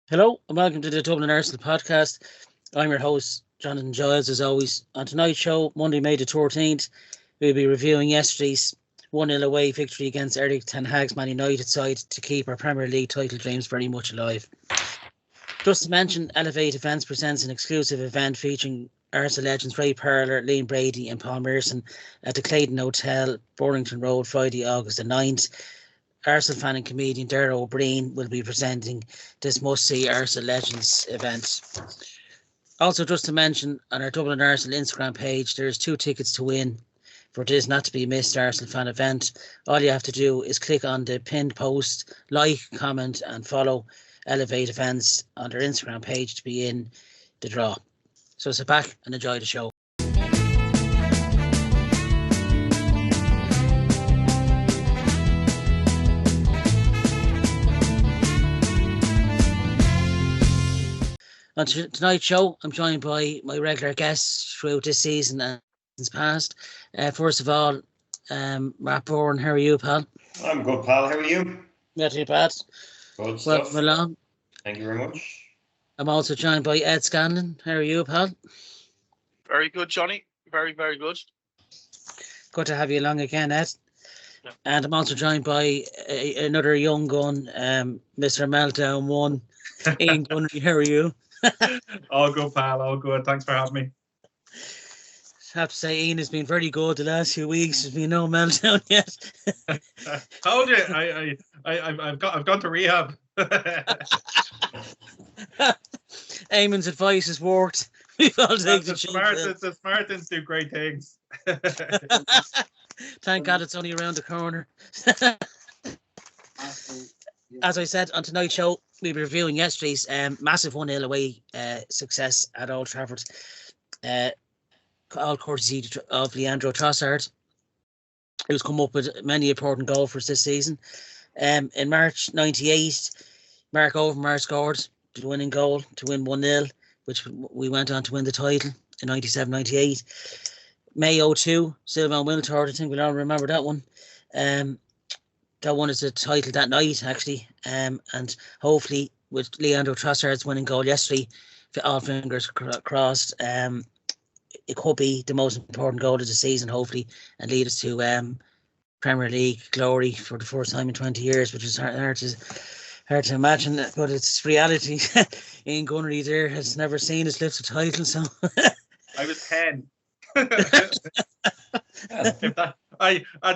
Hello and welcome to the Dublin Arsenal podcast. I'm your host, Jonathan Giles, as always. On tonight's show, Monday, May the 13th, we'll be reviewing yesterday's 1-0 away victory against Eric Ten Hag's Man United side to keep our Premier League title dreams very much alive. Just to mention, Elevate Events presents an exclusive event featuring Arsenal legends Ray Parlour, Liam Brady and Paul MERSON at the Clayton Hotel, Burlington Road, Friday, August the 9th. Arsenal fan and comedian Darragh O'Brien will be presenting this must-see Arsenal Legends event. Also, just to mention, on our Dublin Arsenal Instagram page, there's 2 tickets to win for this not to be missed Arsenal fan event. All you have to do is click on the pinned post, like, comment and follow Elevate Events on their Instagram page to be in the draw. So sit back and enjoy the show. On tonight's show, I'm joined by my regular guests throughout this season and seasons past. First of all, Matt Bourne, how are you, pal? I'm good, pal. How are you? Not too bad. Good Welcome stuff. along. Thank you very much. I'm also joined by Ed Scanlon. How are you, pal? Very good, Johnny. Very, very good. Good to have you along again, Ed. Yeah. And I'm also joined by another young gun, Mr. Meltdown 1, Ian Gunnery. How are you? All good, pal. All good. Thanks for having me. I have to say, Ian has been very good the last few weeks. There's been no meltdown yet. Told you, I've gone to rehab. Eamon's advice has worked. We've all taken The Spartans do great things. Thank God it's only around the corner. As I said, on tonight's show, we'll be reviewing yesterday's massive 1-0 away success at Old Trafford. All courtesy of Leandro Trossard, who's come up with many important goals for us this season. In March 98, Mark Overmars scored the winning goal to win 1-0, which we went on to win the title in 97-98. May 02, Sylvain Wiltord, I think we'll all remember that one. That won us the title that night, actually. And hopefully, with Leandro Trossard's winning goal yesterday, all fingers crossed, it could be the most important goal of the season, hopefully, and lead us to Premier League glory for the first time in 20 years, which is hard to imagine, but it's reality. Ian Gunnery there has never seen us lift a title, so I was 10.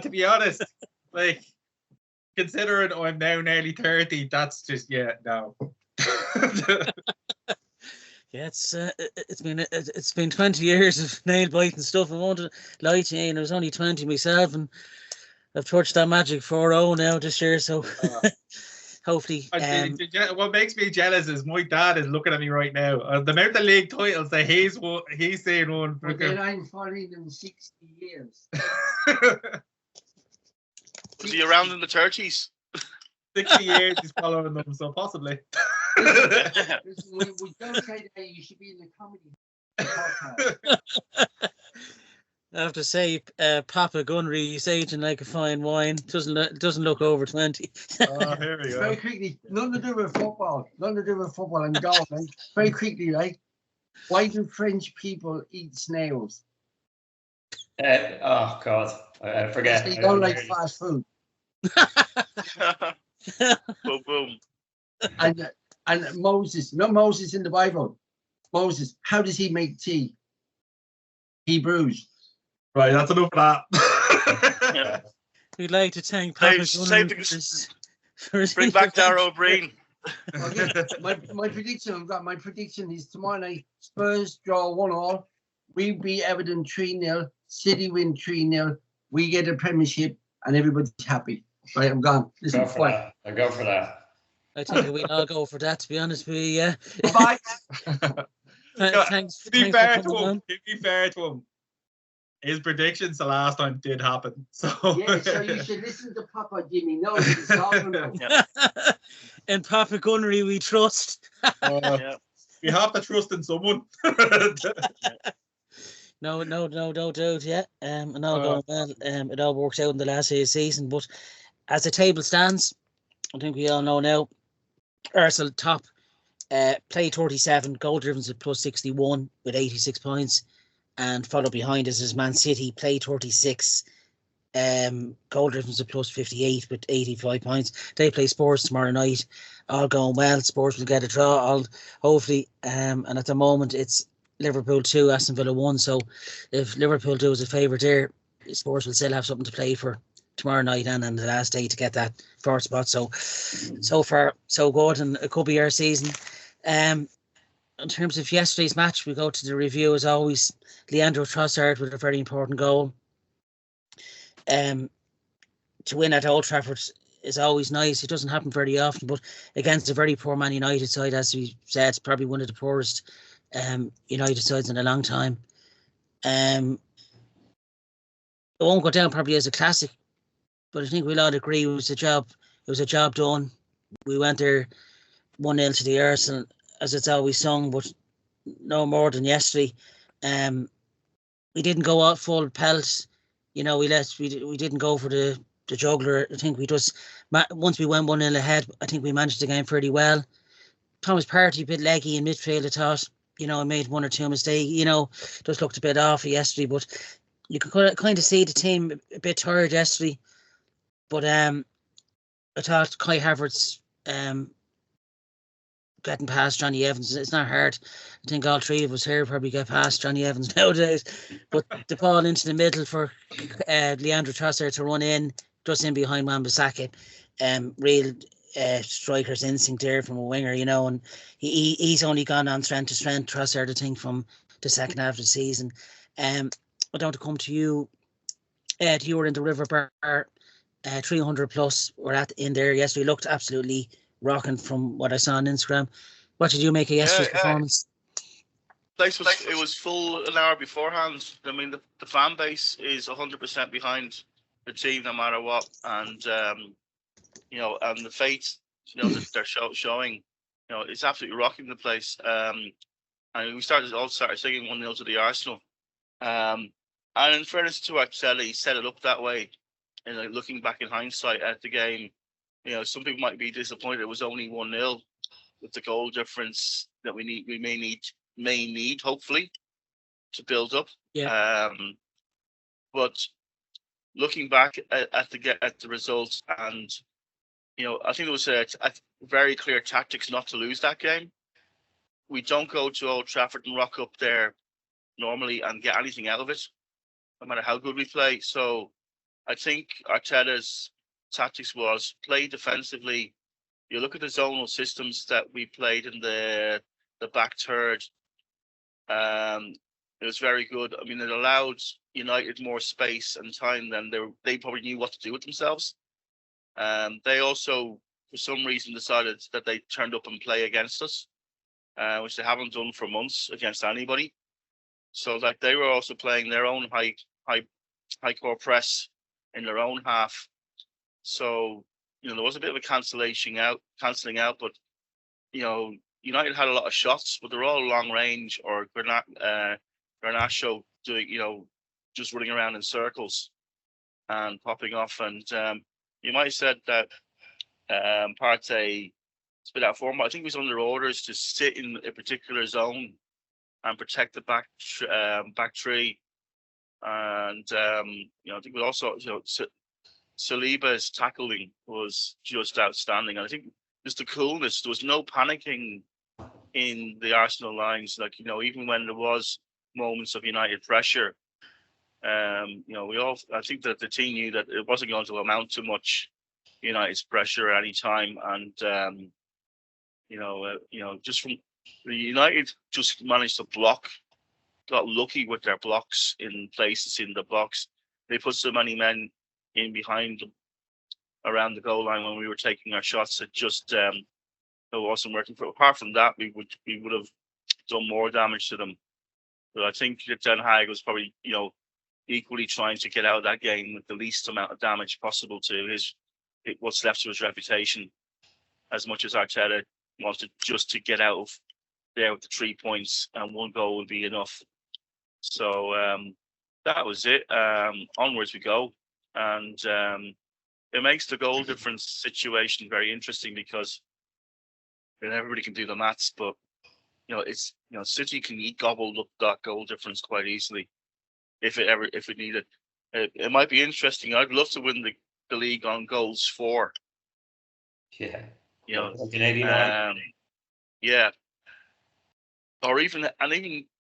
To be honest, like, considering I'm now nearly 30, that's just no. Yeah, it's been 20 years of nail biting stuff. I won't lie to you, and I was only 20 myself, and I've touched that magic 4-0 now this year. So hopefully, what makes me jealous is my dad is looking at me right now. The amount of league titles that he's saying one. But then I'm following them 60 years. Was he around in the 30s? 60 years he's following them, so possibly. Listen, we don't say that you should be in the comedy podcast. I have to say, Papa Gunnery, he's aging like a fine wine. Doesn't look over 20. Oh, here we go. Very quickly, nothing to do with football. And golf, right? Very quickly, right? Why do French people eat snails? Oh, God. I forget. They don't like fast food. Boom, boom. And Moses, not Moses in the Bible. Moses, how does he make tea? Hebrews. Right, that's enough of that. We'd like to thank Papa Gunnery Bring back Darragh O'Brien. My prediction is tomorrow night, Spurs draw 1-1. We beat Everton 3-0. City win 3-0. We get a premiership and everybody's happy. Right, I'm gone. Listen, Go for that. I go for that. I think we'll all go for that, to be honest with you, yeah. Bye. Thanks. To be fair to him, his predictions the last time did happen. So Yeah, so you should listen to Papa Jimmy. No, he's talking about. In Papa Gunnery we trust. We have to trust in someone. No doubt, yeah. And all going well. It all works out in the last year's season. But as the table stands, I think we all know now, Arsenal top Play 37, goal difference at plus 61 with 86 points. And followed behind us is Man City, play 36. Goal difference at plus 58 with 85 points. They play Spurs tomorrow night. All going well. Spurs will get a draw, hopefully. And at the moment, it's Liverpool 2, Aston Villa 1. So if Liverpool do us a favour there, Spurs will still have something to play for tomorrow night and the last day to get that fourth spot. So far, so good, and it could be our season. In terms of yesterday's match, we go to the review as always. Leandro Trossard with a very important goal. To win at Old Trafford is always nice. It doesn't happen very often, but against a very poor Man United side, as we said, probably one of the poorest United sides in a long time. It won't go down probably as a classic, but I think we'll all agree it was a job. It was a job done. We went there 1-0 to the Arsenal, as it's always sung, but no more than yesterday. We didn't go out full pelt. We didn't go for the juggler. I think we just, once we went 1-0 ahead, I think we managed the game pretty well. Thomas Partey a bit leggy in midfield, I thought. Made one or two mistakes. Just looked a bit off yesterday, but you could kind of see the team a bit tired yesterday. But I thought Kai Havertz getting past Johnny Evans, it's not hard. I think all three of us here probably get past Johnny Evans nowadays. But the ball into the middle for Leandro Trossard to run in, just in behind Wan-Bissaka. Real striker's instinct there from a winger, and he's only gone on strength to strength, Trossard, I think, from the second half of the season. I don't come to you. You were in the River Bar, 300 plus were in there yesterday. Looked absolutely rocking from what I saw on Instagram. What did you make of yesterday's performance? It was full an hour beforehand. I mean, the fan base is 100% behind the team no matter what, and and the faith that they're showing, it's absolutely rocking the place. And we started singing 1-0 to the Arsenal. And in fairness to Arteta, he set it up that way. And looking back in hindsight at the game, some people might be disappointed it was only 1-0 with the goal difference that we may need hopefully to build up. Yeah. But looking back at the results, and I think it was a very clear tactics not to lose that game. We don't go to Old Trafford and rock up there normally and get anything out of it, no matter how good we play. So I think Arteta's tactics was play defensively. You look at the zonal systems that we played in the back third. It was very good. I mean, it allowed United more space and time than they probably knew what to do with themselves. They also, for some reason, decided that they turned up and play against us, which they haven't done for months against anybody. So that they were also playing their own high core press in their own half. So there was a bit of a cancelling out, but United had a lot of shots, but they're all long range or Garnacho doing just running around in circles and popping off. And you might have said that Partey spit out form, but I think he was under orders to sit in a particular zone and protect the back three. And I think we also Saliba's tackling was just outstanding. And I think just the coolness. There was no panicking in the Arsenal lines. Even when there was moments of United pressure, I think that the team knew that it wasn't going to amount to much United's pressure at any time. And just from the United just managed to block. Got lucky with their blocks in places in the box. They put so many men in behind them around the goal line when we were taking our shots. It just it wasn't working. Apart from that, we would have done more damage to them. But I think that Den Hag was probably equally trying to get out of that game with the least amount of damage possible to what's left to his reputation, as much as Arteta wanted just to get out of there with the 3 points, and one goal would be enough. So that was it. Onwards we go. And it makes the goal difference situation very interesting, because and everybody can do the maths, but it's City can gobble up that goal difference quite easily if it needed. It might be interesting. I'd love to win the league on goals for. Yeah. Like an 89. Yeah. Or even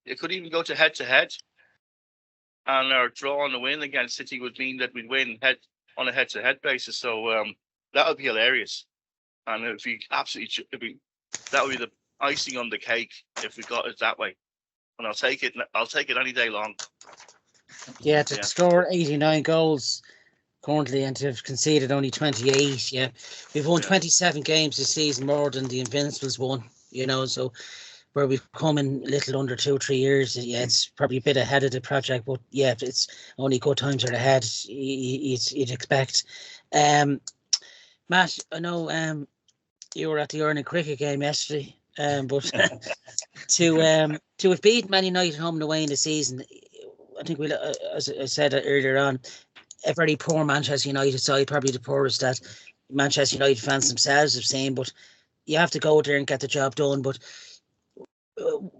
it could even go to head, and our draw on the win against City would mean that we'd win on a head-to-head basis. So that would be hilarious, and that would be the icing on the cake if we got it that way. And I'll take it any day long. Yeah, to score 89 goals currently and to have conceded only 28. Yeah, we've won 27 games this season, more than the Invincibles won. So where we've come in a little under 2 or 3 years, it's probably a bit ahead of the project, but it's only good times are ahead. You'd expect. Matt, I know you were at the Ireland cricket game yesterday, but to have beaten Man United home and away in the season, I think as I said earlier on, a very poor Manchester United side, probably the poorest that Manchester United fans themselves have seen, but you have to go there and get the job done. But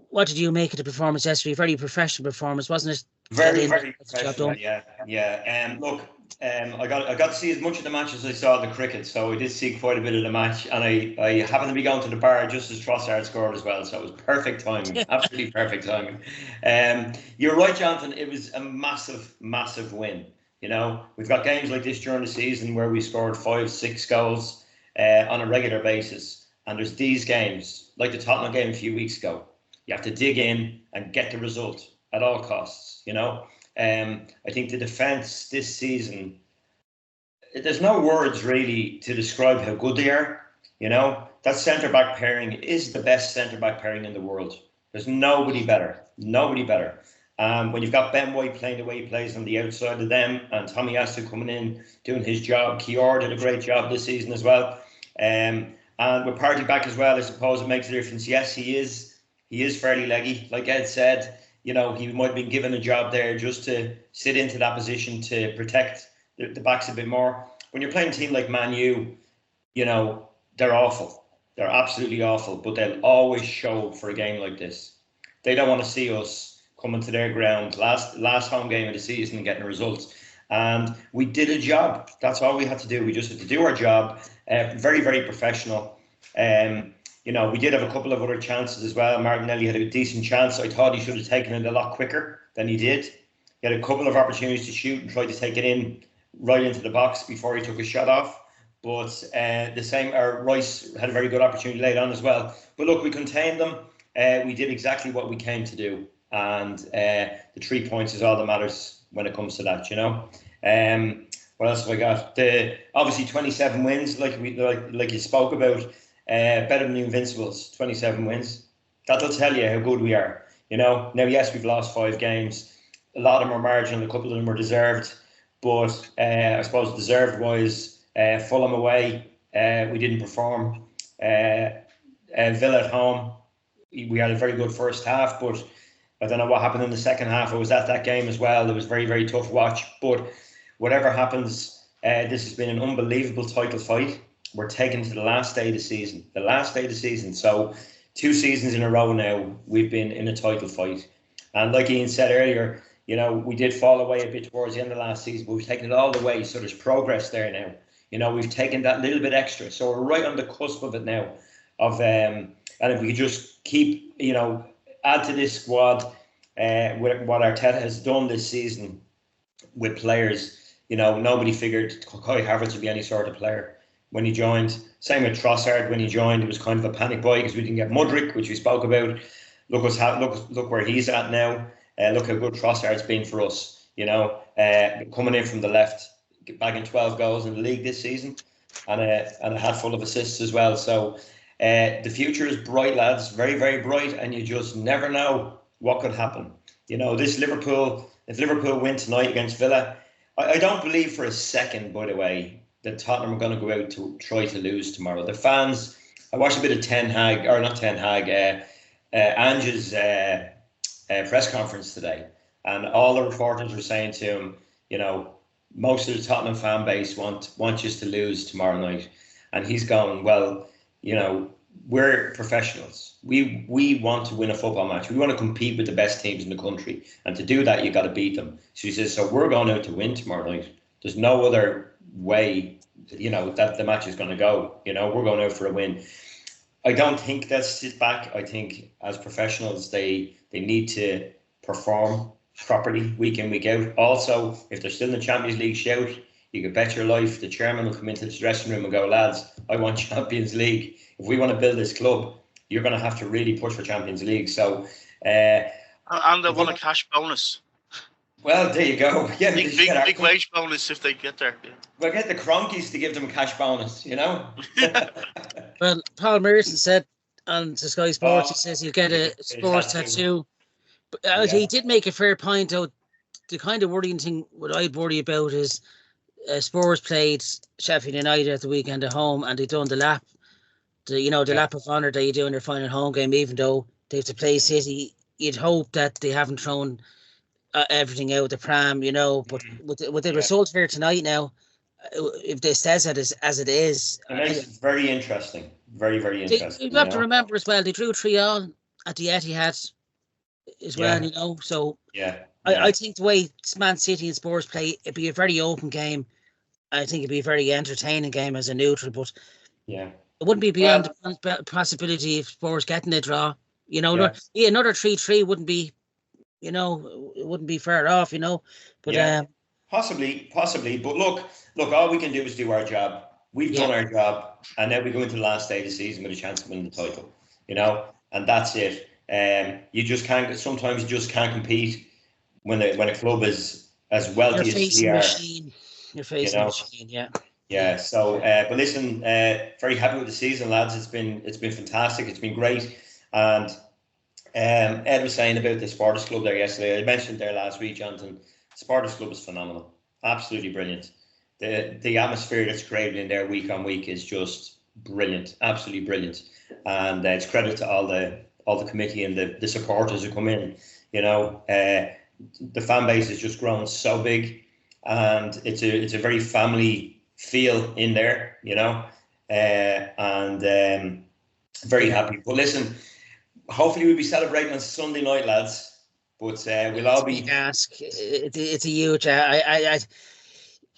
what did you make of the performance yesterday? Very professional performance, wasn't it? Very professional. Yeah. Look, I got to see as much of the match as I saw the cricket, so I did see quite a bit of the match, and I happened to be going to the bar just as Trossard scored as well, so it was perfect timing, absolutely perfect timing. You're right, Jonathan. It was a massive win. We've got games like this during the season where we scored 5-6 goals on a regular basis, and there's these games like the Tottenham game a few weeks ago. You have to dig in and get the result at all costs. I think the defence this season, there's no words really to describe how good they are. That centre-back pairing is the best centre-back pairing in the world. There's nobody better. When you've got Ben White playing the way he plays on the outside of them, and Tommy Astu coming in doing his job, Kior did a great job this season as well. And with Partey back as well, I suppose it makes a difference. Yes, he is fairly leggy, like Ed said. He might have been given a job there just to sit into that position to protect the backs a bit more. When you're playing a team like Man U, they're awful. They're absolutely awful, but they'll always show up for a game like this. They don't want to see us coming to their ground last home game of the season and getting results. And we did a job. That's all we had to do. We just had to do our job. Very, very professional. We did have a couple of other chances as well. Martinelli had a decent chance. I thought he should have taken it a lot quicker than he did. He had a couple of opportunities to shoot and try to take it in right into the box before he took a shot off. But Rice had a very good opportunity late on as well. But look, we contained them. We did exactly what we came to do. And the 3 points is all that matters when it comes to that, What else have I got? Obviously 27 wins, like you spoke about. Better than the Invincibles, 27 wins. That'll tell you how good we are. Now, yes, we've lost 5 games. A lot of them are marginal, a couple of them were deserved. But I suppose deserved wise, Fulham away, we didn't perform. Villa at home, we had a very good first half, but I don't know what happened in the second half. I was at that game as well. It was very, very tough watch. But whatever happens, this has been an unbelievable title fight. We're taken to the last day of the season. So 2 seasons in a row now, we've been in a title fight. And like Ian said earlier, we did fall away a bit towards the end of last season, but we've taken it all the way. So there's progress there now. We've taken that little bit extra. So we're right on the cusp of it now. And if we could just keep, add to this squad, with what Arteta has done this season with players, nobody figured Kai Havertz would be any sort of player when he joined. Same with Trossard. When he joined, it was kind of a panic buy because we didn't get Mudryk, which we spoke about. Look where he's at now. Look how good Trossard's been for us. Coming in from the left, bagging 12 goals in the league this season, and a hatful of assists as well. So the future is bright, lads. Very, very bright, and you just never know what could happen. If Liverpool win tonight against Villa, I don't believe for a second, by the way, that Tottenham are going to go out to try to lose tomorrow. The fans, I watched a bit of Ange's press conference today, and all the reporters were saying to him, most of the Tottenham fan base want you to lose tomorrow night. And he's going, well, we're professionals. We want to win a football match. We want to compete with the best teams in the country, and to do that, you got to beat them. So he says, so we're going out to win tomorrow night. There's no other way, that the match is going to go. We're going out for a win. I don't think they'll sit back. I think as professionals, they need to perform properly week in, week out. Also, if they're still in the Champions League shout, you could bet your life the chairman will come into the dressing room and go, lads, I want Champions League. If we want to build this club, you're going to have to really push for Champions League. So, and they want a cash bonus. Well, there you go. Yeah, big wage bonus if they get there. Yeah. We'll get the Cronkies to give them a cash bonus, Well, Paul Merson said on Sky Sports, he says he'll get a sports tattoo. But he did make a fair point, though. The kind of worrying thing, what I'd worry about is Spurs played Sheffield United at the weekend at home, and they done the lap. The lap of honour that you do in their final home game, even though they have to play City. You'd hope that they haven't thrown everything out the pram, but with the result here tonight now, if they says it as it is, it makes it very interesting. Very, very interesting. You have to remember as well, they drew 3-3 at the Etihad as well, so I think the way Man City and Spurs play, it'd be a very open game. I think it'd be a very entertaining game as a neutral, but it wouldn't be beyond the possibility of Spurs getting a draw. Another 3-3 wouldn't be, it wouldn't be far off, but possibly. But look, all we can do is do our job. We've done our job, and now we go into the last day of the season with a chance to win the title, and that's it. Sometimes you just can't compete when a club is as wealthy as we are. You're facing a machine, yeah. Yeah. So, but listen, very happy with the season, lads. It's been fantastic. It's been great. And Ed was saying about the Spartans Club there yesterday. I mentioned there last week, Jonathan. Spartans Club is phenomenal. Absolutely brilliant. The atmosphere that's created in there week on week is just brilliant. Absolutely brilliant. And it's credit to all the committee and the supporters who come in. The fan base has just grown so big, and it's a very family feel in there, and very happy. But listen, hopefully we'll be celebrating on Sunday night, lads. But we'll all be. It's a huge. I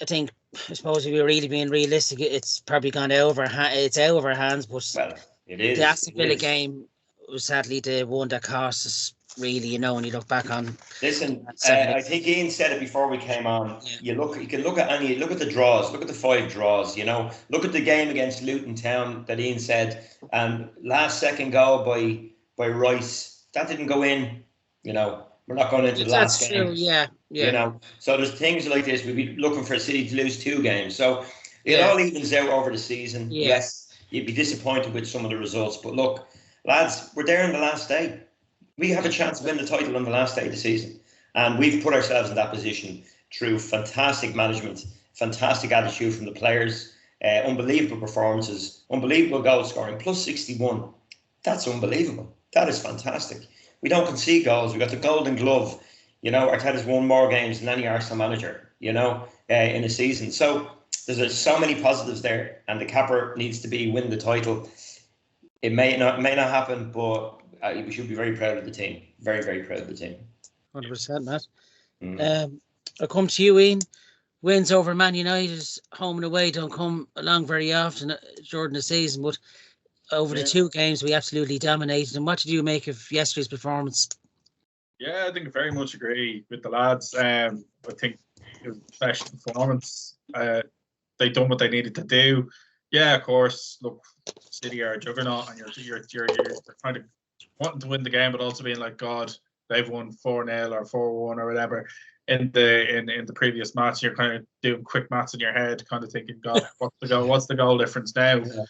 think. I suppose if we're really being realistic, it's probably gone over. It's out of our hands. But it is. The Aston Villa game was sadly the one that cost us. Really, when you look back on. Listen, I think Ian said it before we came on. Yeah. You can look at the draws. Look at the 5 draws. Look at the game against Luton Town that Ian said, and last second goal by Rice that didn't go in. We're not going into the last game. That's true. Yeah. So there's things like this. We'd be looking for City to lose 2 games. So it all evens out over the season. Yeah. Yes, you'd be disappointed with some of the results, but look, lads, we're there on the last day. We have a chance to win the title on the last day of the season. And we've put ourselves in that position through fantastic management, fantastic attitude from the players, unbelievable performances, unbelievable goal scoring, plus 61. That's unbelievable. That is fantastic. We don't concede goals. We got the Golden Glove. Arteta's won more games than any Arsenal manager, in a season. So there's so many positives there. And the capper needs to be win the title. It may not happen, but we should be very proud of the team. Very, very proud of the team. 100%, Matt. I'll come to you, Ian. Wins over Man United, home and away, don't come along very often during the season, but over the 2 games, we absolutely dominated. And what did you make of yesterday's performance? Yeah, I think I very much agree with the lads. I think it was a professional performance. They done what they needed to do. Yeah, of course. Look, City are a juggernaut, and you're kind of wanting to win the game, but also being like, God, they've won 4-0 or 4-1 or whatever in the previous match. You're kind of doing quick maths in your head, kind of thinking, God, what's the goal difference now? Yeah.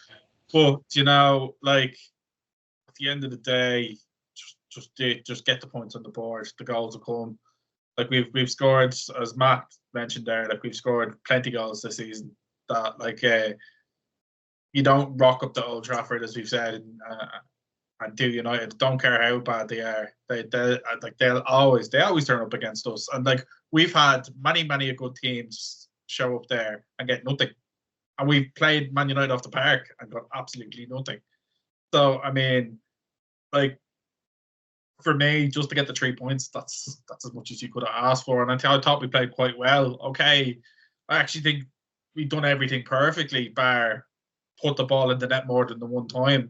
But like at the end of the day, just get the points on the board. The goals will come. Like we've scored, as Matt mentioned there, like we've scored plenty of goals this season. That you don't rock up to Old Trafford, as we've said, and do United. Don't care how bad they are. They always turn up against us. And like we've had many good teams show up there and get nothing. And we've played Man United off the park and got absolutely nothing. So I mean, like, for me, just to get the 3 points, that's as much as you could have asked for. And I thought we played quite well. Okay, I actually think we've done everything perfectly, bar put the ball in the net more than the one time.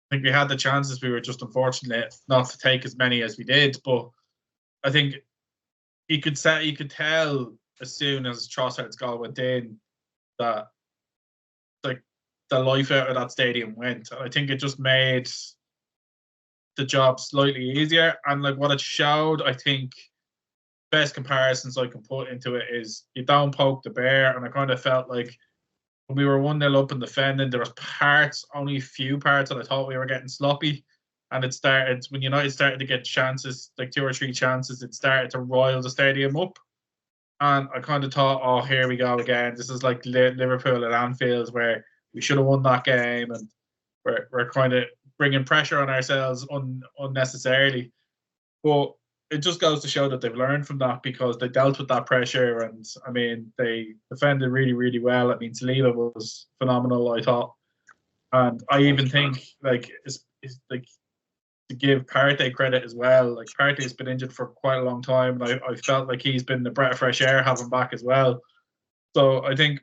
I think we had the chances. We were just unfortunate not to take as many as we did. But I think you could tell as soon as Trossard's goal went in that like the life out of that stadium went. I think it just made the job slightly easier. And like what it showed, I think best comparisons I can put into it is you don't poke the bear. And I kind of felt like when we were 1-0 up and defending, there was only a few parts that I thought we were getting sloppy. And it started when United started to get chances, like 2 or 3 chances, it started to roil the stadium up. And I kind of thought, oh, here we go again. This is like Liverpool at Anfield, where we should have won that game, and we're kind of bringing pressure on ourselves unnecessarily. But it just goes to show that they've learned from that, because they dealt with that pressure, and I mean they defended really, really well. I mean Saliba was phenomenal, I thought, and I even think like it's like to give Partey credit as well. Like Partey's been injured for quite a long time, and I felt like he's been a breath of fresh air having back as well. So I think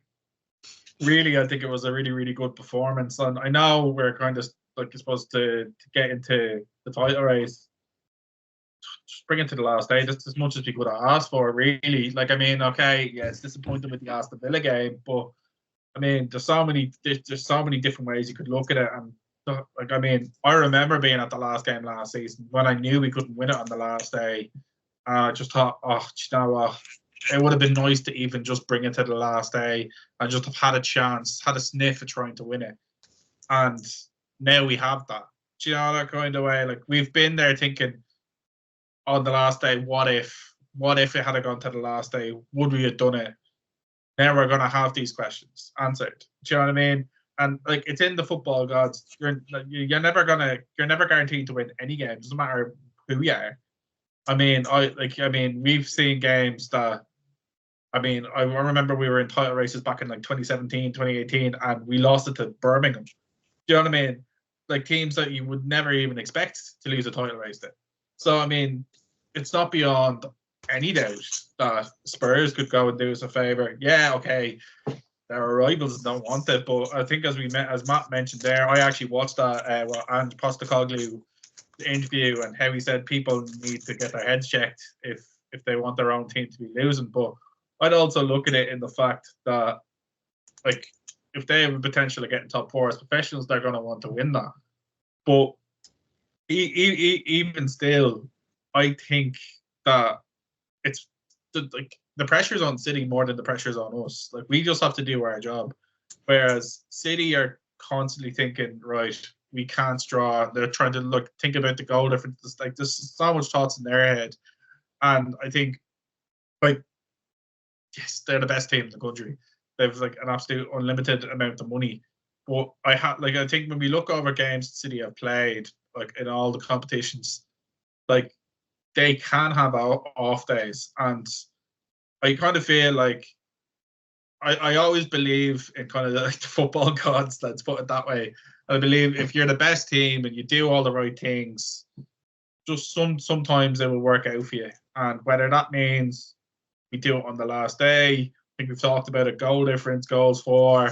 it was a really, really good performance. And I know we're kind of like supposed to get into the title race. Just bring it to the last day. That's as much as we could have asked for, really. Like, I mean, okay, yeah, it's disappointing with the Aston Villa game, but I mean, there's so many different ways you could look at it. And like, I mean, I remember being at the last game last season when I knew we couldn't win it on the last day. I just thought, oh, you know what? It would have been nice to even just bring it to the last day and just have had a chance, had a sniff at trying to win it. And now we have that. Do you know that kind of way? Like, we've been there thinking on the last day, what if it had gone to the last day? Would we have done it? Now we're going to have these questions answered. Do you know what I mean? And like, it's in the football gods. You're never guaranteed to win any game. It doesn't matter who you are. I mean, we've seen games that, I mean, I remember we were in title races back in like 2017, 2018, and we lost it to Birmingham. Do you know what I mean? Like teams that you would never even expect to lose a title race to. So, I mean, it's not beyond any doubt that Spurs could go and do us a favour. Yeah, okay, our rivals don't want it, but I think as Matt mentioned there, I actually watched that and Postecoglou interview and how he said people need to get their heads checked if they want their own team to be losing. But I'd also look at it in the fact that, like, if they have a potential of getting top 4 as professionals, they're going to want to win that. But even still, I think that it's the pressure's on City more than the pressure's on us. Like, we just have to do our job, whereas City are constantly thinking, right, we can't draw. They're trying to think about the goal difference. Like, there's so much thoughts in their head, and I think, like, yes, they're the best team in the country. They've like an absolute unlimited amount of money. But I think when we look over games City have played, like in all the competitions, like they can have off days, and I kind of feel like I always believe in kind of like the football gods. Let's put it that way. I believe if you're the best team and you do all the right things, just sometimes it will work out for you. And whether that means we do it on the last day, I think we've talked about it, goal difference, goals for,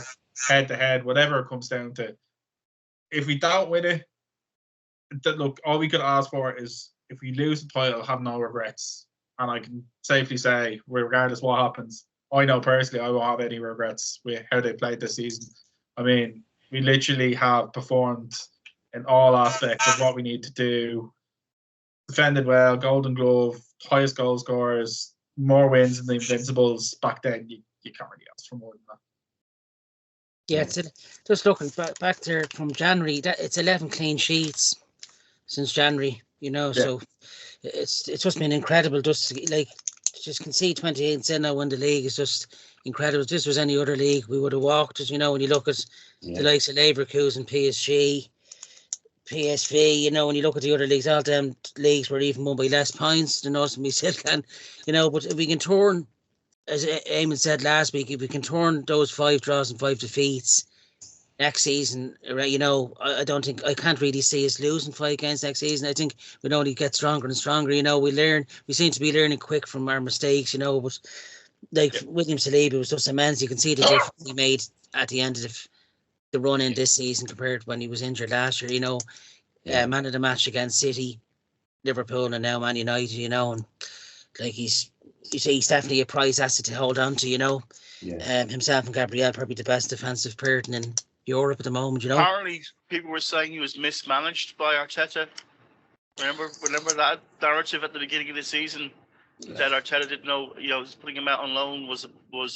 head to head, whatever it comes down to. If we don't win it, look, all we could ask for is if we lose the title, have no regrets. And I can safely say, regardless what happens, I know personally I won't have any regrets with how they played this season. I mean, we literally have performed in all aspects of what we need to do. Defended well, Golden Glove, highest goal scorers, more wins than the Invincibles. Back then, you can't really ask for more than that. Yeah, it's just looking back there from January. It's 11 clean sheets since January. You know, yeah. So it's just been incredible. Just concede 28 and now win the league is just incredible. If this was any other league, we would have walked it. You know, when you look at the likes of Leverkusen, PSG, PSV, you know, when you look at the other leagues, all them leagues were even won by less points than us, and we still can, you know. But if we can turn, as Eamon said last week, if we can turn those 5 draws and 5 defeats next season, you know, I can't really see us losing 5 games next season. I think we'd only get stronger and stronger. You know, we seem to be learning quick from our mistakes. You know, but like William Saliba was just immense. You can see the difference he made at the end of the run in this season compared to when he was injured last year. You know, man of the match against City, Liverpool, and now Man United. You know, and like he's definitely a prize asset to hold on to. You know, himself and Gabriel probably the best defensive pair in Europe at the moment. You know, apparently people were saying he was mismanaged by Arteta. Remember that narrative at the beginning of the season that Arteta didn't know, you know, putting him out on loan was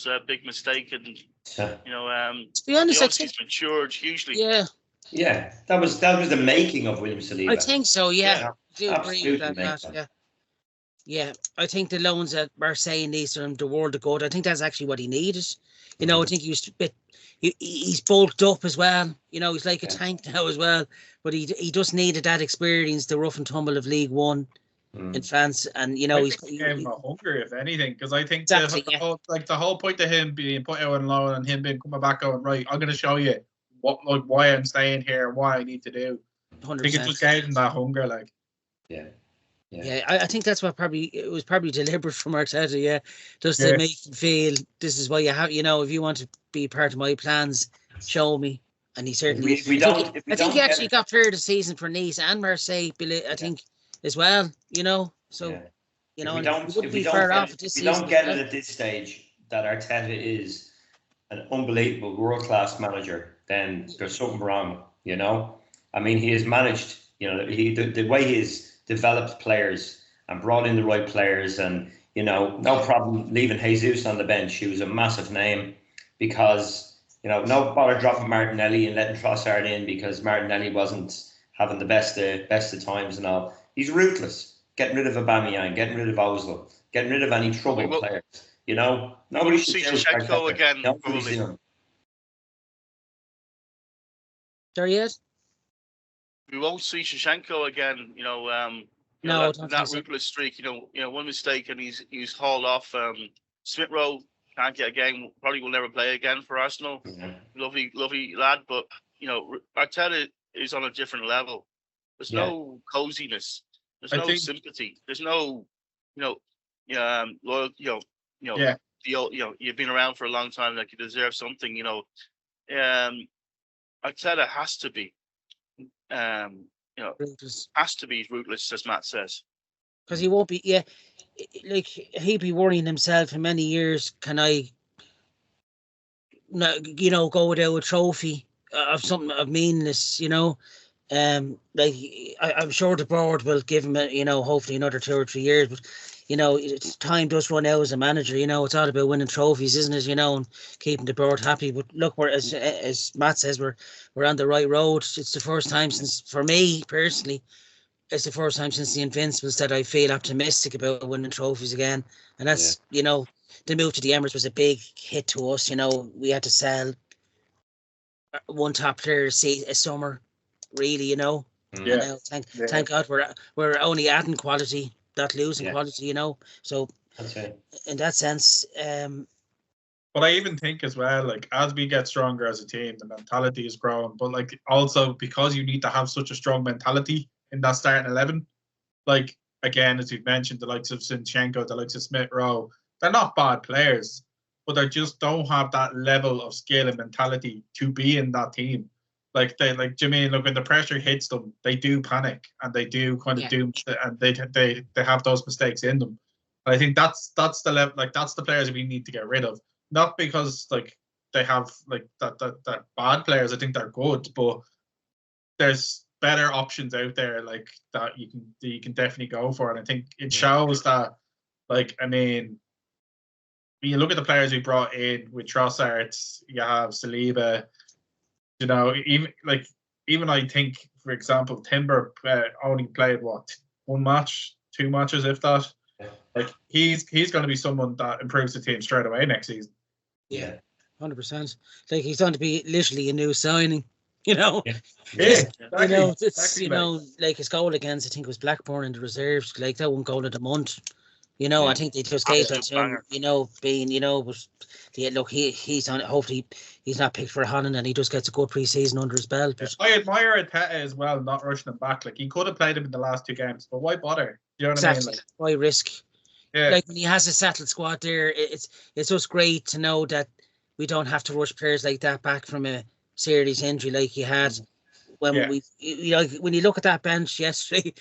a big mistake, and you know, to be honest, he's matured hugely. Yeah, that was the making of William Saliba. I think so. Yeah, I do absolutely agree with that. Yeah, I think the loans that Marseille needs him the world of good. I think that's actually what he needed. You know, I think he was a bit. He's bulked up as well. You know, he's like a tank now as well. But he just needed that experience, the rough and tumble of League One in France, and you know, I think he gave him a hunger, if anything, because I think the whole point of him being put out on loan and him being coming back going, right, I'm going to show you why I'm staying here, what I need to do. 100%. I think it just gave him that hunger, like. Yeah, I think that's what it was probably deliberate from Arteta, just to make him feel this is why you have, you know, if you want to be part of my plans, show me. And he certainly. I think he actually got player of the season for Nice and Marseille, I think, as well. You know, so you know, if we don't get it at this stage that Arteta is an unbelievable world-class manager, then there's something wrong. You know, I mean, he has managed. You know, the way he has developed players and brought in the right players, and you know, no problem leaving Jesus on the bench. He was a massive name because, you know, no bother dropping Martinelli and letting Trossard in because Martinelli wasn't having the best of times and all. He's ruthless, getting rid of Aubameyang, getting rid of Ozil, getting rid of any troubled players. You know, nobody should see Shevchenko again. Sorry, yes. We won't see Shevchenko again. You know, that ruthless streak. You know, one mistake and he's hauled off. Smith Rowe can't get a game. Probably will never play again for Arsenal. Lovely lad, but you know, Arteta is on a different level. There's no coziness. There's no sympathy. There's no, loyal. You've been around for a long time. Like, you deserve something. You know, Arteta has to be. Has to be ruthless, as Matt says. Because he won't be, like, he'd be worrying himself in many years, can I, go without a trophy of something of meanness, you know? Like, I'm sure the board will give him, hopefully another 2 or 3 years, but, you know, time does run out as a manager, you know, it's all about winning trophies, isn't it, you know, and keeping the board happy. But look, as Matt says, we're on the right road. It's the first time since, for me personally, it's the first time since the Invincibles that I feel optimistic about winning trophies again. And that's, you know, the move to the Emirates was a big hit to us. You know, we had to sell one top player a summer, really, you know. Yeah. Thank God we're only adding quality, not losing quality, you know. So that's right. In that sense, but I even think as well, like, as we get stronger as a team, the mentality is growing. But like, also because you need to have such a strong mentality in that starting 11, like, again, as you've mentioned, the likes of Zinchenko, the likes of Smith Rowe, they're not bad players, but they just don't have that level of skill and mentality to be in that team. Like, Jimmy, look, when the pressure hits them, they do panic and they do kind of do, and they have those mistakes in them. And I think that's the level, like, that's the players we need to get rid of. Not because like they have like that bad players. I think they're good, but there's better options out there, like, that you can definitely go for. And I think it shows that, like, I mean, when you look at the players we brought in with Trossard, you have Saliba, you know, even I think, for example, Timber only played 1 match, 2 matches, if that. Like, he's going to be someone that improves the team straight away next season. Yeah, 100%. Like, he's going to be literally a new signing, you know. Exactly. You know, it's exactly, you know, like his goal against, I think it was Blackburn in the reserves, like that one goal of the month. You know, Yeah. I think they just gave that to him. Banger. You know, being but look, he's on. Hopefully, he's not picked for Holland, and he just gets a good pre-season under his belt. But I admire Ateta as well, not rushing him back. Like he could have played him in the last 2 games, but why bother? You know what I mean? exactly, Like, why risk? yeah, Like when he has a settled squad there, it's just great to know that we don't have to rush players like that back from a serious injury like he had. When when you look at that bench yesterday,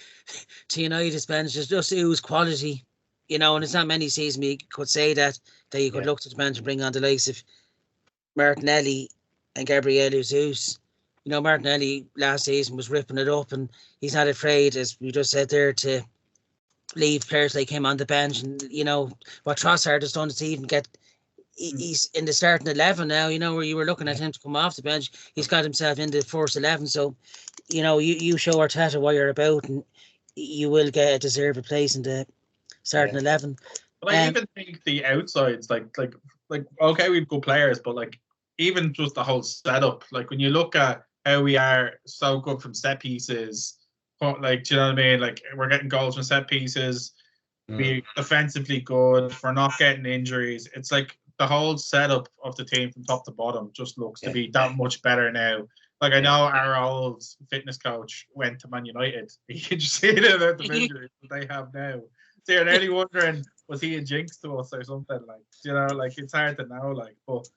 to United's bench, there's just ooze quality, you know, and it's not many seasons we could say that you could look to the bench and bring on the likes of Martinelli and Gabriel Jesus. You know, Martinelli last season was ripping it up, and he's not afraid, as we just said there, to leave players like him on the bench. And you know what Trossard has done is even get. He's in the starting 11 now, you know, where you were looking at him to come off the bench. He's got himself in the first 11. So, you know, you show Arteta what you're about, and you will get a deserved place in the starting 11. But I even think the outsides, like okay, we've good players, but like even just the whole setup, like when you look at how we are so good from set pieces, like, do you know what I mean? Like we're getting goals from set pieces, we're defensively good, we're not getting injuries. It's like the whole setup of the team from top to bottom just looks to be that much better now. Like I know our old fitness coach went to Man United. You can just see it about the injuries that they have now. So you're nearly wondering, was he a jinx to us or something? Like, you know, like it's hard to know. Like, but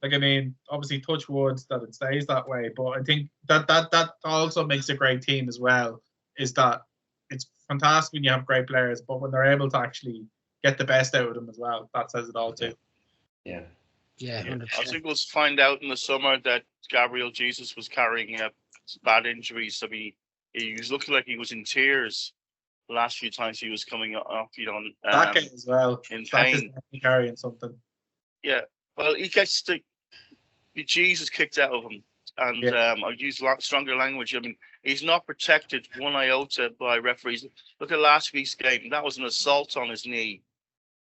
like I mean, obviously touch wood that it stays that way. But I think that also makes a great team as well. Is that it's fantastic when you have great players, but when they're able to actually get the best out of them as well, that says it all too. Yeah. Yeah, 100%. I think we'll find out in the summer that Gabriel Jesus was carrying bad injuries. So he was looking like he was in tears the last few times he was coming off, you know, as well. in Saka's pain. Carrying something. Yeah, well, he gets the Jesus kicked out of him, and I use stronger language. I mean, he's not protected one iota by referees. Look at last week's game; that was an assault on his knee.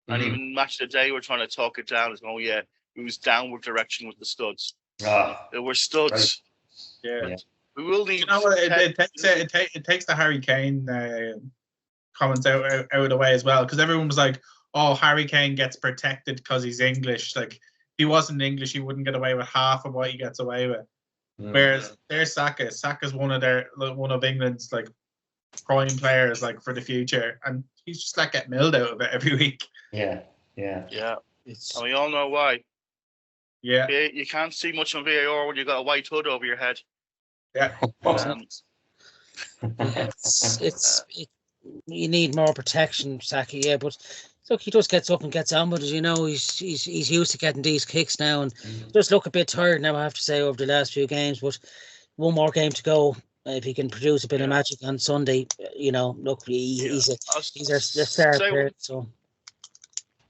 And even match of the day, we're trying to talk it down as, oh yeah, it was downward direction with the studs. There were studs. Right. Yeah. We will need. You know what? It takes the Harry Kane comments out of the way as well, because everyone was like, "Oh, Harry Kane gets protected because he's English. Like, if he wasn't English, he wouldn't get away with half of what he gets away with." Whereas there's Saka. Saka's one of England's like prime players, like for the future, and he's just like getting milled out of it every week. Yeah. And we all know why. Yeah. You can't see much on VAR when you've got a white hood over your head. Yeah. You need more protection, Saka. Yeah, but look, he just gets up and gets on with it. You know, he's used to getting these kicks now, and just look a bit tired now, I have to say, over the last few games. But one more game to go. If he can produce a bit of magic on Sunday, you know, look, he's our star player. So,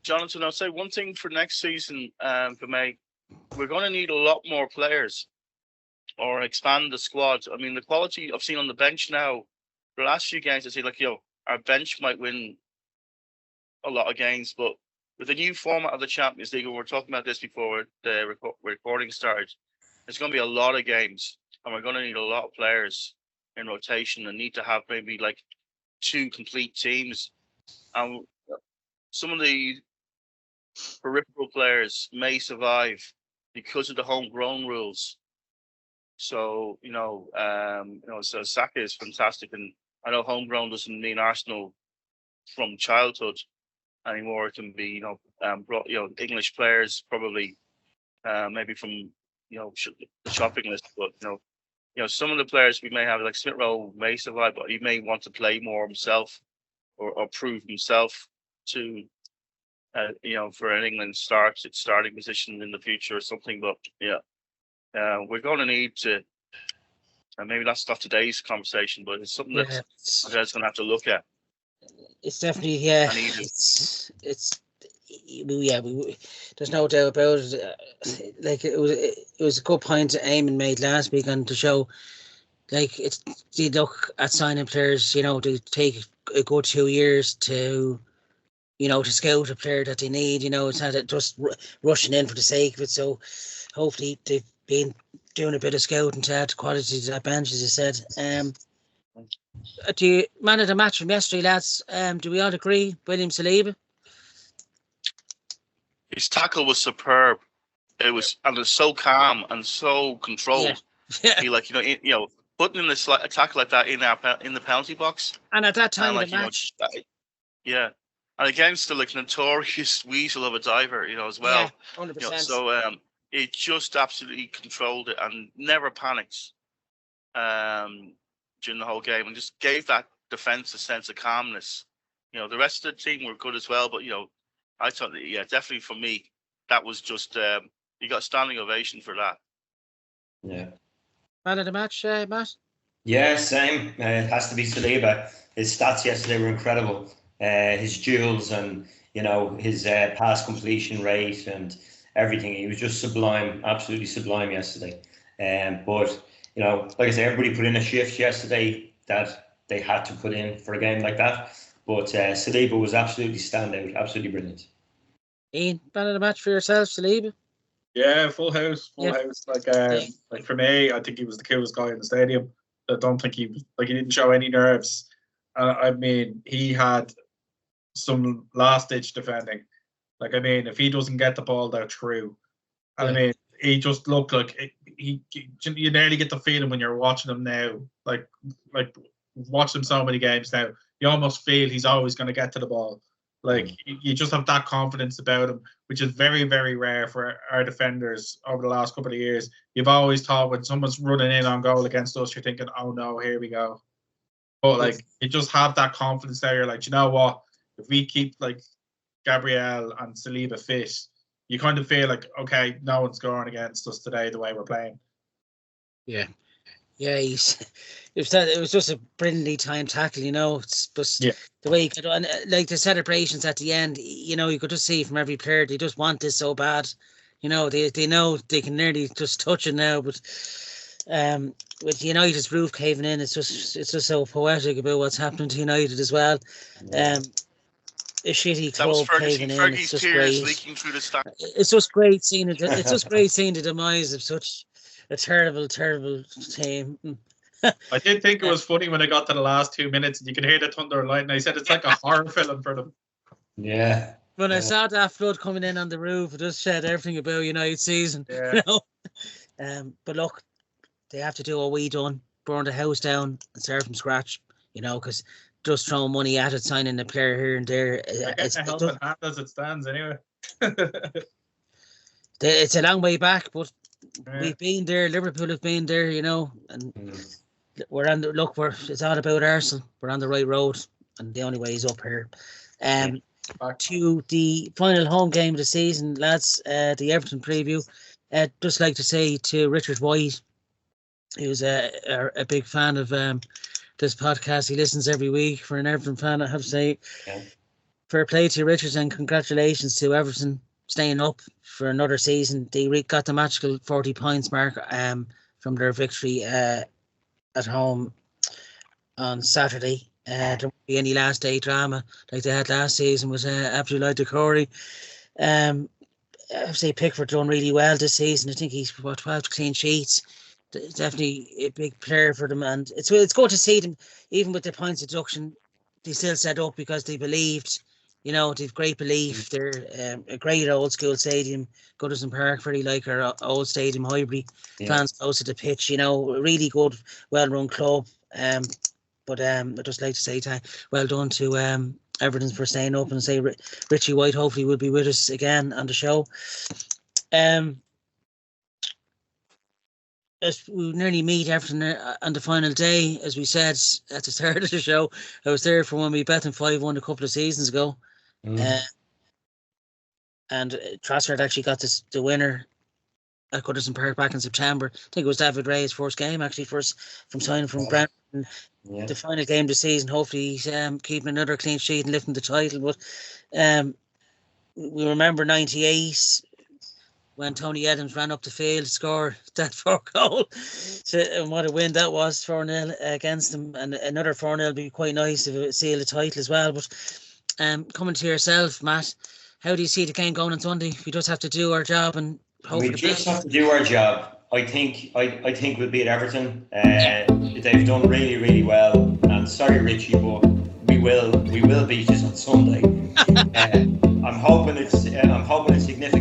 Jonathan, I'll say one thing for next season, for May, we're going to need a lot more players or expand the squad. I mean, the quality I've seen on the bench now, the last few games, I see like, our bench might win a lot of games, but with the new format of the Champions League, we were talking about this before the recording started, there's going to be a lot of games. And we're going to need a lot of players in rotation and need to have maybe like 2 complete teams. And some of the peripheral players may survive because of the homegrown rules. So, so Saka is fantastic. And I know homegrown doesn't mean Arsenal from childhood anymore. It can be, English players probably, maybe from, the shopping list, but, some of the players we may have, like Smith Rowe, may survive, but he may want to play more himself or prove himself to, for an England starting position in the future or something. But we're going to need to, and maybe that's not today's conversation, but it's something that I'm going to have to look at. It's definitely there's no doubt about it. Like it was a good point Eamon made last week on the show. Like you look at signing players, to take a good 2 years to, to scout a player that they need. It's not just rushing in for the sake of it. So hopefully they've been doing a bit of scouting to add quality to that bench, as I said. Do you man of the match from yesterday, lads? Do we all agree? William Saliba? His tackle was superb. It was so calm and so controlled. Yeah. He putting in a tackle like that in the penalty box. And at that time And of the match, yeah, and against the notorious weasel of a diver, as well. Yeah, 100%. So it just absolutely controlled it and never panicked during the whole game, and just gave that defense a sense of calmness. The rest of the team were good as well, but I thought, definitely for me, that was just you got a standing ovation for that. Yeah. Man of the match, Matt? Yeah, same. It has to be Saliba. His stats yesterday were incredible. His duels and his pass completion rate and everything. He was just sublime, absolutely sublime yesterday. But like I say, everybody put in a shift yesterday that they had to put in for a game like that. But Saliba was absolutely standout, absolutely brilliant. Ian, man of the match for yourself, Saliba? Yeah, full house. Like for me, I think he was the coolest guy in the stadium. I don't think he didn't show any nerves. I mean, he had some last-ditch defending. Like, I mean, if he doesn't get the ball out through, and I mean, he just looked like you nearly get the feeling when you're watching him now, like watch him so many games now, you almost feel he's always going to get to the ball. Like, you just have that confidence about him, which is very, very rare for our defenders over the last couple of years. You've always thought when someone's running in on goal against us, you're thinking, oh no, here we go. But like, you just have that confidence there. You're like, you know what? If we keep like Gabriel and Saliba fit, you kind of feel like, okay, no one's scoring against us today the way we're playing. Yeah. Yeah, it was just a brilliantly timed tackle, It's just the way he could, and like the celebrations at the end, you could just see from every player they just want this so bad. They know they can nearly just touch it now, but with United's roof caving in, it's just so poetic about what's happening to United as well. A shitty club caving in. It's just great. Leaking through the stand. It's just great seeing it. It's just great seeing the demise of such a terrible, terrible team. I did think it was funny when I got to the last 2 minutes and you could hear the thunder and lightning. I said it's like a horror film for them. Yeah. When I saw that flood coming in on the roof, it just said everything about United season. Yeah. But look, they have to do what we done: burn the house down and start from scratch. Because just throwing money at it, signing a player here and there, it's a helping hand as it stands anyway. It's a long way back, but we've been there. Liverpool have been there, and we're on the look. It's all about Arsenal. We're on the right road, and the only way is up here. To the final home game of the season, lads. The Everton preview. Just like to say to Richard White, who's a big fan of this podcast. He listens every week. For an Everton fan, I have to say, fair play to Richard and congratulations to Everton staying up for another season. They got the magical 40 points mark from their victory at home on Saturday. There won't be any last day drama like they had last season with Abdoulaye Doucouré. I say Pickford done really well this season. I think he's 12 clean sheets. Definitely a big player for them, and it's good to see them, even with the points deduction, they still set up because they believed. They've great belief. They're a great old school stadium, Goodison Park, very like our old stadium, Highbury. Fans close to the pitch, really good, well-run club. But I'd just like to say well done to Everton for staying up, and say Richie White hopefully will be with us again on the show. As we nearly meet Everton on the final day, as we said at the start of the show, I was there for when we bet them 5-1 a couple of seasons ago. And Trossard actually got the winner at Goodison Park back in September. I think it was David Ray's first game, actually, from signing from Brentford. The final game of the season. Hopefully he's keeping another clean sheet and lifting the title. But we remember 98 when Tony Adams ran up the field to score that 4 goal. And what a win that was, 4-0 against them. And another 4-0 would be quite nice to seal the title as well. But coming to yourself, Matt, how do you see the game going on Sunday? We just have to do our job and hope we for the just best. have to do our job. I think we'll beat Everton. They've done really, really well. And sorry, Richie, but we will beat us on Sunday. I'm hoping it's significant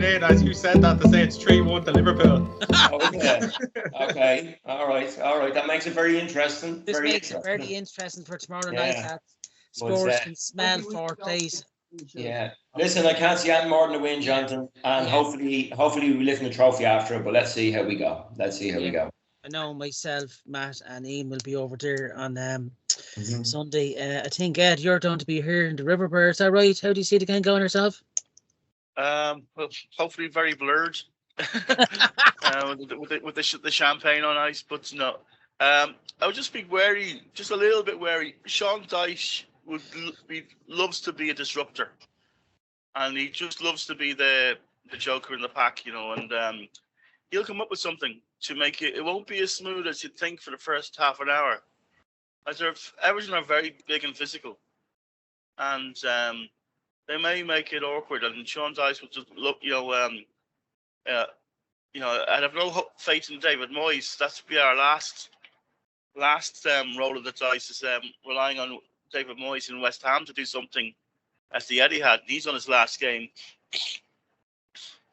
coming in as you said that to say it's 3-1 to Liverpool. Oh, yeah. Okay. All right. That makes it very interesting. This very makes it interesting. very interesting for tomorrow Yeah. night. That scores But, can smell for days. Yeah. Listen, I can't see anything more than a win, Jonathan, and hopefully we lift the trophy after it. But let's see how we go. We go. I know myself, Matt, and Ian will be over there on Sunday. I think Ed, you're going to be here in the Riverborough. Is that right? How do you see the game going yourself? Well, hopefully very blurred with the champagne on ice, but no. I would just be wary, just a little bit wary. Sean Dyche loves to be a disruptor, and he just loves to be the joker in the pack, and he'll come up with something to make it. It won't be as smooth as you'd think for the first half an hour. As Everton are very big and physical, and they may make it awkward. And Sean Dyche will just look, I have no faith in David Moyes. That's be our last roll of the dice is relying on David Moyes in West Ham to do something as the Eddie had. He's on his last game.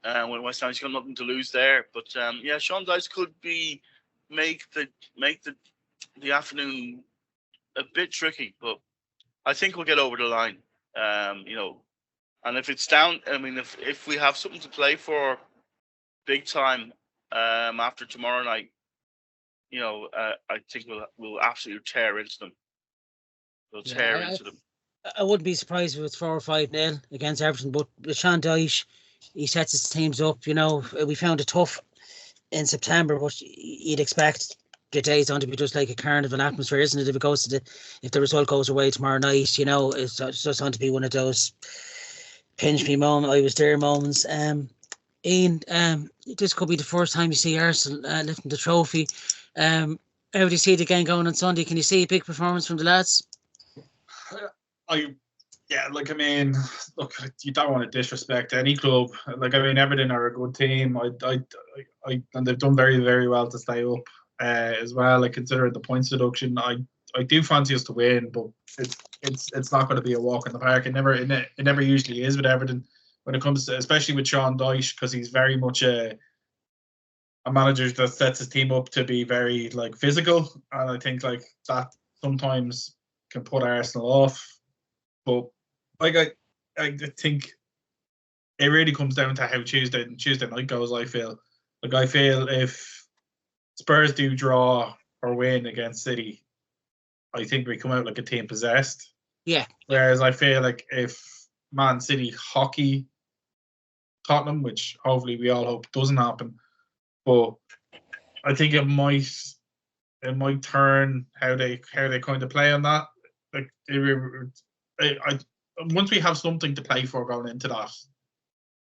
When West Ham's got nothing to lose there, but Sean Dyche could make the afternoon a bit tricky, but I think we'll get over the line. And if it's down, if we have something to play for, big time after tomorrow night, I think we'll absolutely tear into them. We'll tear into them. I wouldn't be surprised if it's 4 or 5-0 against Everton, but with Sean Dyche, he sets his teams up. We found it tough in September, but you'd expect the days on to be just like a carnival atmosphere, isn't it? If the result goes away tomorrow night, it's just on to be one of those pinch me moment, I was there moments. Ian, this could be the first time you see Arsenal lifting the trophy. How do you see the game going on Sunday? Can you see a big performance from the lads? Look, you don't want to disrespect any club. Everton are a good team. And they've done very, very well to stay up as well. Considering the points deduction, I do fancy us to win, but it's not going to be a walk in the park. It never usually is with Everton when it comes to, especially with Sean Dyche, because he's very much a manager that sets his team up to be very physical, and I think that sometimes can put Arsenal off. But I think it really comes down to how Tuesday night goes. I feel if Spurs do draw or win against City, I think we come out like a team possessed. Yeah. Whereas I feel like if Man City hockey Tottenham, which hopefully we all hope doesn't happen, but I think it might turn how they kind of play on that. Once we have something to play for going into that,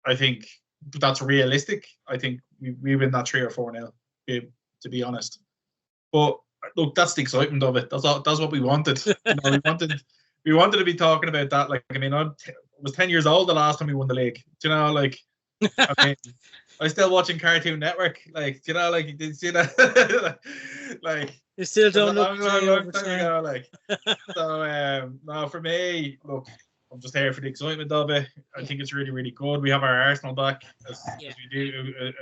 I think that's realistic. I think we win that 3 or 4-0, to be honest. But look, that's the excitement of it. That's what we wanted. We wanted to be talking about that. I was 10 years old the last time we won the league. I'm still watching Cartoon Network. You did you see that? You still don't look long time ago. So no, for me, look, I'm just here for the excitement of it. I think it's really, really good. We have our Arsenal back, as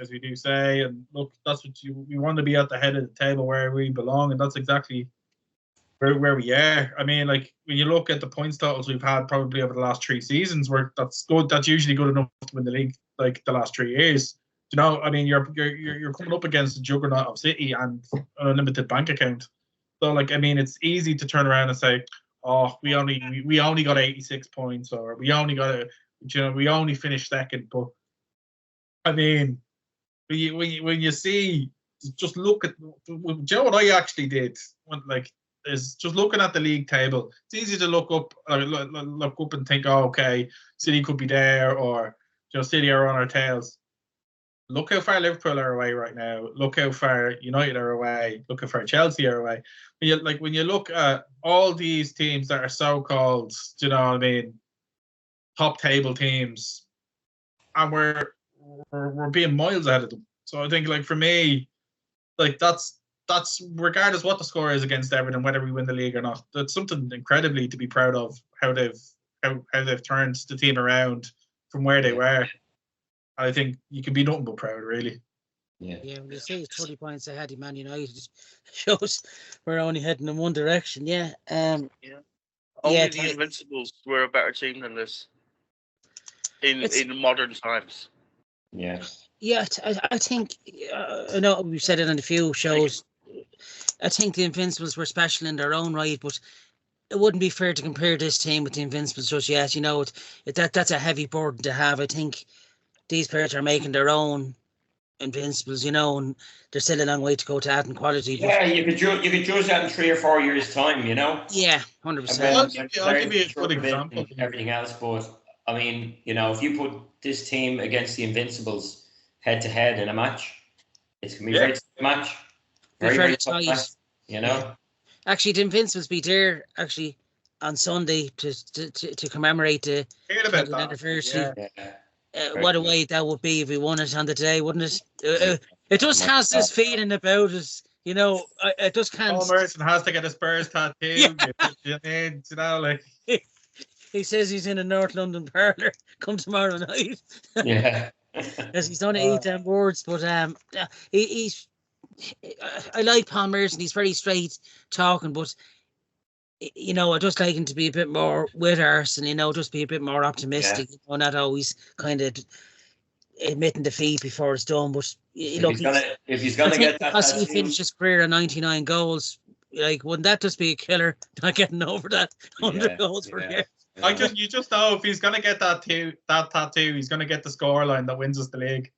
we do say, and look, that's what we want to be at the head of the table where we belong, and that's exactly where we are. When you look at the points totals we've had probably over the last 3 seasons, that's good. That's usually good enough to win the league the last 3 years. You're coming up against the juggernaut of City and an unlimited bank account. So it's easy to turn around and say, oh, we only got 86 points, or we only finished second. But when you see, just look at, what I actually did is just looking at the league table. It's easy to look up and think, oh, okay, City could be there, or City are on our tails. Look how far Liverpool are away right now. Look how far United are away. Look how far Chelsea are away. When you look at all these teams that are so-called, top table teams, and we're being miles ahead of them. So I think for me, that's regardless what the score is against Everton, whether we win the league or not, that's something incredibly to be proud of. How they've turned the team around from where they were. I think you can be nothing but proud, really. Yeah. Yeah, when you say it's 30 points ahead of Man United, it shows we're only heading in one direction. Yeah. Only the Invincibles were a better team than this in modern times. Yeah. Yeah, I think, I know we've said it on a few shows. I think the Invincibles were special in their own right, but it wouldn't be fair to compare this team with the Invincibles just yet. You know, that's a heavy burden to have. I think these players are making their own Invincibles, you know, and there's still a long way to go to adding quality. Yeah, you could judge that in 3 or 4 years' time, you know. Yeah, 100%. I'll give you a good example. Everything else, but I mean, you know, if you put this team against the Invincibles head to head in a match, it's gonna be a very tough match. Very tough match, you know. Yeah. Actually, the Invincibles be there actually on Sunday to commemorate the anniversary. Yeah. What a way that would be if we won it on the day, wouldn't it? It just has this feeling about us, you know. It just can't. Paul Merson has to get a Spurs tattoo. Yeah. You know, like he says he's in a North London parlour. Come tomorrow night. Yeah. As he's done 8 damn words, but he's. I like Paul Merson. He's very straight talking, but you know, I just like him to be a bit more with us, and you know, just be a bit more optimistic. You know, not always kind of admitting defeat before it's done. But if he's gonna get that, because he finished his career at 99 goals, like wouldn't that just be a killer? Not getting over that 100 goals per year. You just know if he's gonna get that tattoo, he's gonna get the scoreline that wins us the league.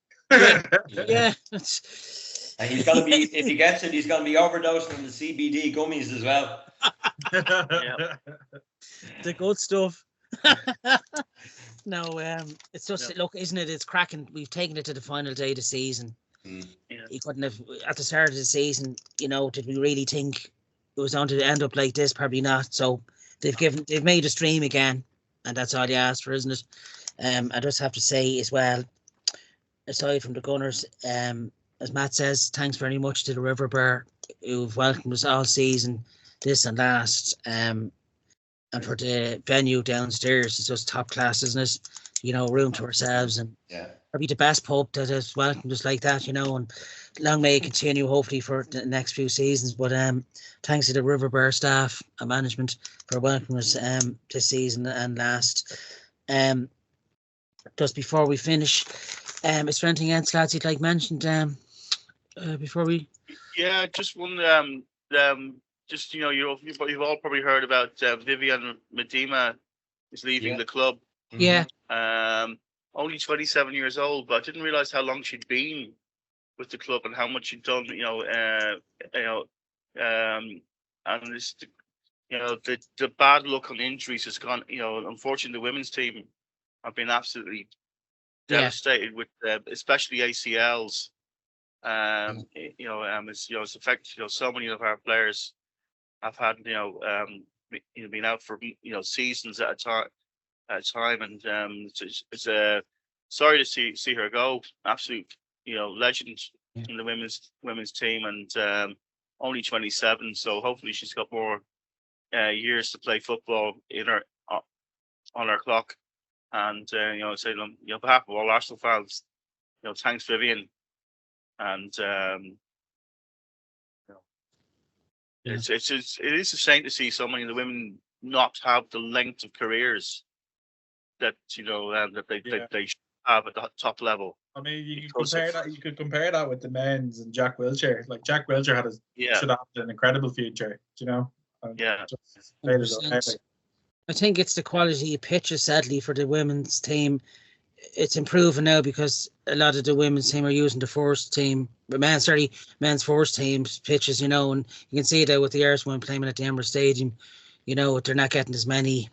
Yeah. And he's gonna be, if he gets it, he's gonna be overdosing on the CBD gummies as well. The good stuff. No, it's just look, isn't it? It's cracking. We've taken it to the final day of the season. He couldn't have at the start of the season. You know, did we really think it was going to end up like this? Probably not. So they've made us dream again, and that's all you ask for, isn't it? I just have to say as well, aside from the Gunners, as Matt says, thanks very much to the River Bear who've welcomed us all season, this and last, and for the venue downstairs, it's just top class, isn't it? You know, room to ourselves, and probably the best pub that has welcomed us like that, you know, and long may it continue, hopefully, for the next few seasons. But thanks to the River Bear staff and management for welcoming us this season and last. Just before we finish, is there anything else, lads, you'd like mentioned before we? Yeah, just one. Just, you know, you've all probably heard about Vivian Miedema is leaving the club. Yeah. Only 27 years old, but I didn't realize how long she'd been with the club and how much she'd done. And this, you know, the bad luck on injuries has gone. You know, unfortunately, the women's team have been absolutely devastated with, especially ACLs. It's affected. So many of our players have had, been out for seasons at a time, and it's sorry to see her go. Absolute, legend in the women's team, and only 27. So hopefully she's got more years to play football on her clock. And say on behalf of all Arsenal fans, thanks Vivian. And it is a shame to see so many of the women not have the length of careers that that they should have at the top level. I mean, you could compare that with the men's and Jack Wilshere. Like Jack Wilshere should have an incredible future, I think it's the quality of pitches, sadly, for the women's team. It's improving now because a lot of the women's team are using the first team, men's first team's pitches, and you can see that with the Irish women playing at the Emirates Stadium, they're not getting as many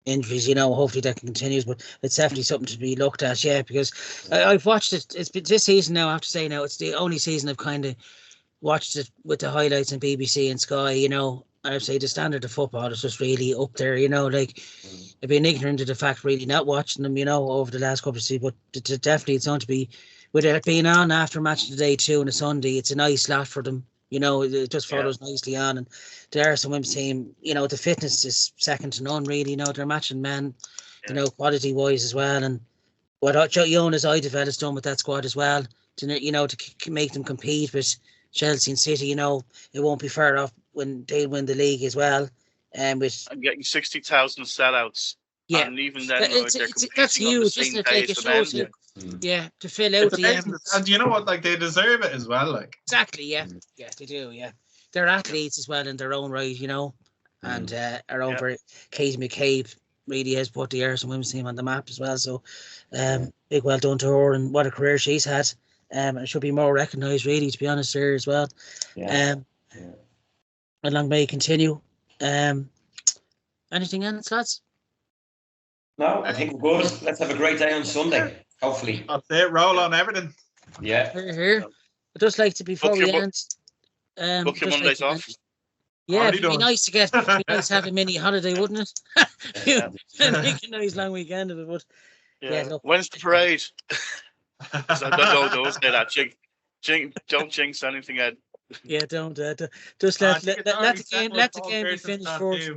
injuries, hopefully that continues, but it's definitely something to be looked at, because I've watched it. It's been this season now, I have to say now, it's the only season I've kind of watched it with the highlights on BBC and Sky, I'd say the standard of football is just really up there, I've been ignorant of the fact, really not watching them, over the last couple of seasons, but definitely it's going to be, with it being on after match of the day too on a Sunday, it's a nice lot for them, it just follows nicely on, and the Irish women's team, the fitness is second to none, really, they're matching men, quality wise as well, and what Jonas Eideveld has done with that squad as well, to make them compete with Chelsea and City. It won't be far off when they win the league as well. And getting 60,000 sellouts. Yeah, and even then, that's huge, isn't it? Like, it shows you, to fill out the end. And you know what? Like, they deserve it as well. Like, exactly, yeah, they do. Yeah, they're athletes as well in their own right, and our own Katie McCabe really has put the Irish and women's team on the map as well. So, big well done to her, and what a career she's had. And should be more recognised, really, to be honest, there as well. And long may it continue. Anything else, lads? No, I think we're good. Let's have a great day on Sunday, hopefully. That's it. Roll on everything. Yeah. Here. I'd just like to, before we end, book your Mondays off. Yeah, it'd be nice to have a mini holiday, wouldn't it? Make a nice long weekend of it, but when's the parade? Don't say that. Don't jinx anything, Ed. Yeah, don't. Just let the game be finished first.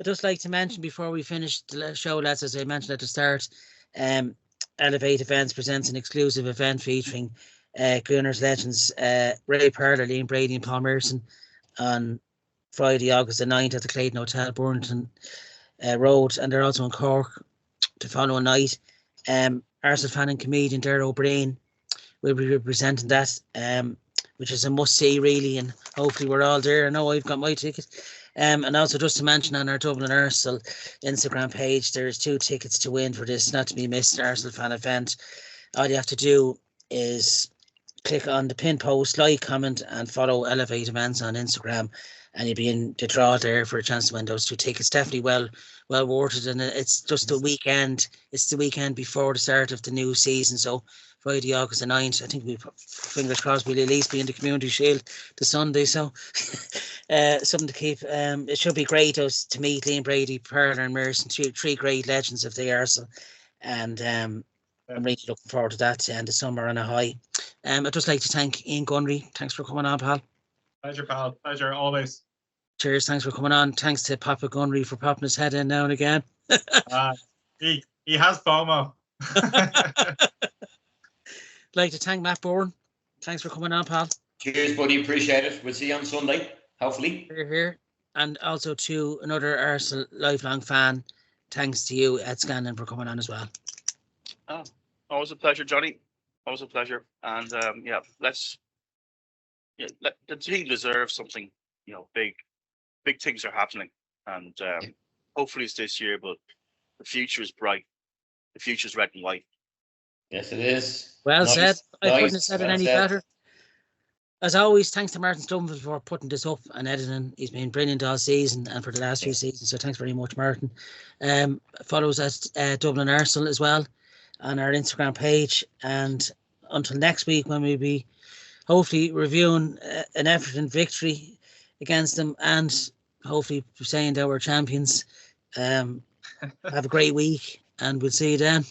I'd just like to mention before we finish the show, lads, as I mentioned at the start, Elevate Events presents an exclusive event featuring Gunners legends Ray Parlour, Liam Brady and Paul MERSON on Friday, August the 9th at the Clayton Hotel, Burlington Road, and they're also in Cork the following night. Arsenal fan and comedian Darragh O'Brien will be representing that, which is a must-see, really, and hopefully we're all there. I know I've got my ticket. And also just to mention on our Dublin Arsenal Instagram page, there's 2 tickets to win for this not to be missed Arsenal fan event. All you have to do is click on the pin post, like, comment, and follow Elevate Events on Instagram, and you'll be in the draw there for a chance to win those 2 tickets. Definitely well worth it, and it's just the weekend. It's the weekend before the start of the new season, so Friday, August the 9th. I think fingers crossed we'll at least be in the Community Shield the Sunday, so something to keep. It should be great to meet Liam Brady, Parlour and MERSON, three great legends of the Arsenal, and I'm really looking forward to that to end the summer on a high. I'd just like to thank Ian Gunnery. Thanks for coming on, pal. Pleasure, pal. Pleasure, always. Cheers. Thanks for coming on. Thanks to Papa Gunnery for popping his head in now and again. He has FOMO. Like to thank Matt Bourne. Thanks for coming on, pal. Cheers, buddy. Appreciate it. We'll see you on Sunday, hopefully. Here. And also to another Arsenal lifelong fan, thanks to you, Ed Scanlon, for coming on as well. Oh, always a pleasure, Johnny. Always a pleasure. And the team deserves something. Big things are happening, and hopefully it's this year. But the future is bright. The future is red and white. Yes, it is. Well said. I couldn't have said it any better. As always, thanks to Martin Stumble for putting this up and editing. He's been brilliant all season and for the last few seasons. So thanks very much, Martin. Follow us at Dublin Arsenal as well on our Instagram page. And until next week, when we'll be hopefully reviewing an Everton victory against them and hopefully saying that we're champions. Have a great week and we'll see you then.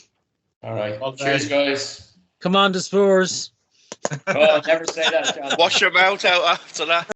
All right. Well, cheers, guys. Come on, the Spurs. Oh, never say that, John. Wash your mouth out after that.